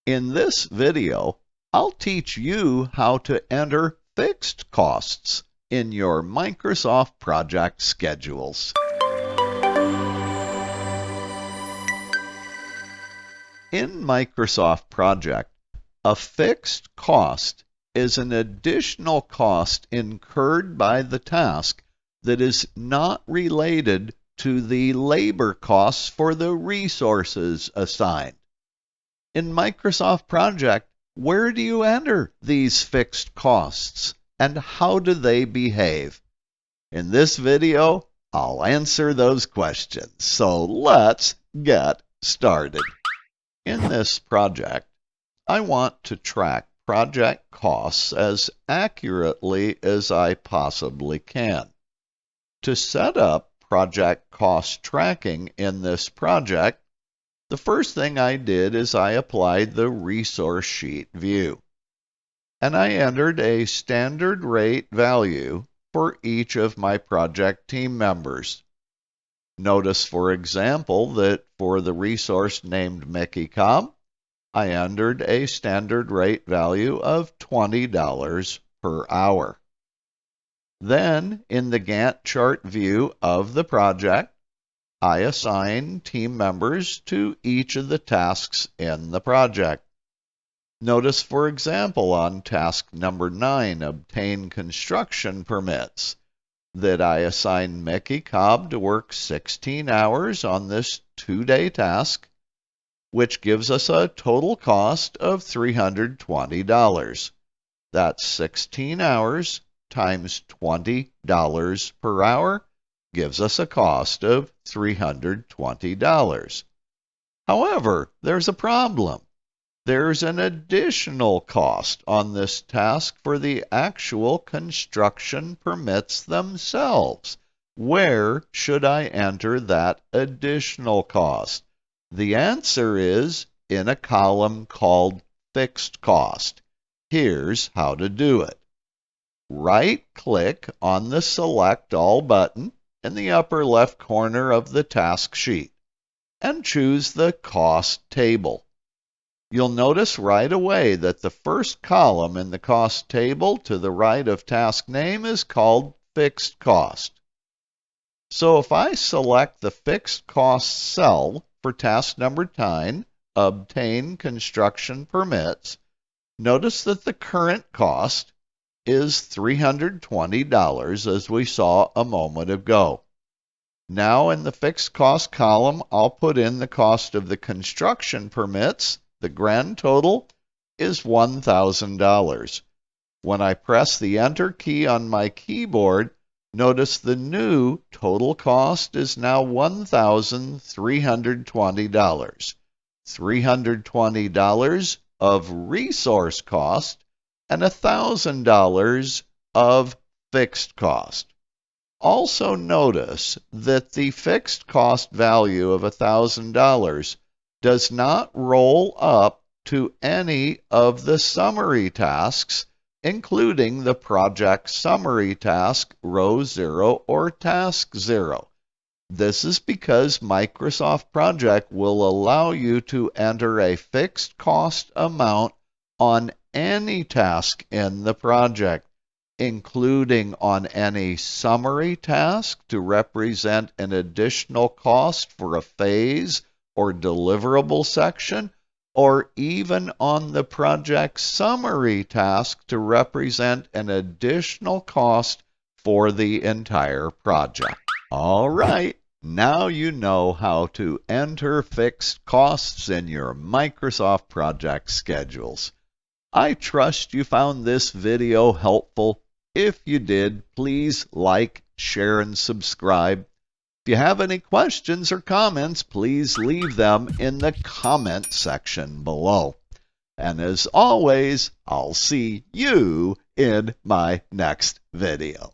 In this video, I'll teach you how to enter fixed costs in your Microsoft project schedules. In Microsoft Project, a fixed cost is an additional cost incurred by the task that is not related to the labor costs for the resources assigned. In Microsoft Project, where do you enter these fixed costs and how do they behave? In this video, I'll answer those questions. So let's get started. In this project, I want to track project costs as accurately as I possibly can. To set up project cost tracking in this project, the first thing I did is I applied the resource sheet view, and I entered a standard rate value for each of my project team members. Notice, for example, that for the resource named Mickey Cobb, I entered a standard rate value of $20 per hour. Then, in the Gantt chart view of the project, I assign team members to each of the tasks in the project. Notice, for example, on task number 9, Obtain Construction Permits, that I assign Mickey Cobb to work 16 hours on this 2-day task, which gives us a total cost of $320. That's 16 hours times $20 per hour gives us a cost of $320. However, there's a problem. There's an additional cost on this task for the actual construction permits themselves. Where should I enter that additional cost? The answer is in a column called Fixed Cost. Here's how to do it. Right-click on the Select All button in the upper left corner of the task sheet and choose the Cost table. You'll notice right away that the first column in the cost table to the right of task name is called Fixed Cost. So if I select the Fixed Cost cell for task number 9, Obtain Construction Permits, notice that the current cost is $320, as we saw a moment ago. Now in the Fixed Cost column, I'll put in the cost of the construction permits. The grand total is $1,000. When I press the Enter key on my keyboard, notice the new total cost is now $1,320. $320 of resource cost and $1,000 of fixed cost. Also notice that the fixed cost value of $1,000 does not roll up to any of the summary tasks, including the project summary task, row 0 or task 0. This is because Microsoft Project will allow you to enter a fixed cost amount on any task in the project, including on any summary task to represent an additional cost for a phase or deliverable section, or even on the project summary task to represent an additional cost for the entire project. All right, now you know how to enter fixed costs in your Microsoft Project schedules. I trust you found this video helpful. If you did, please like, share, and subscribe. If you have any questions or comments, please leave them in the comment section below. And as always, I'll see you in my next video.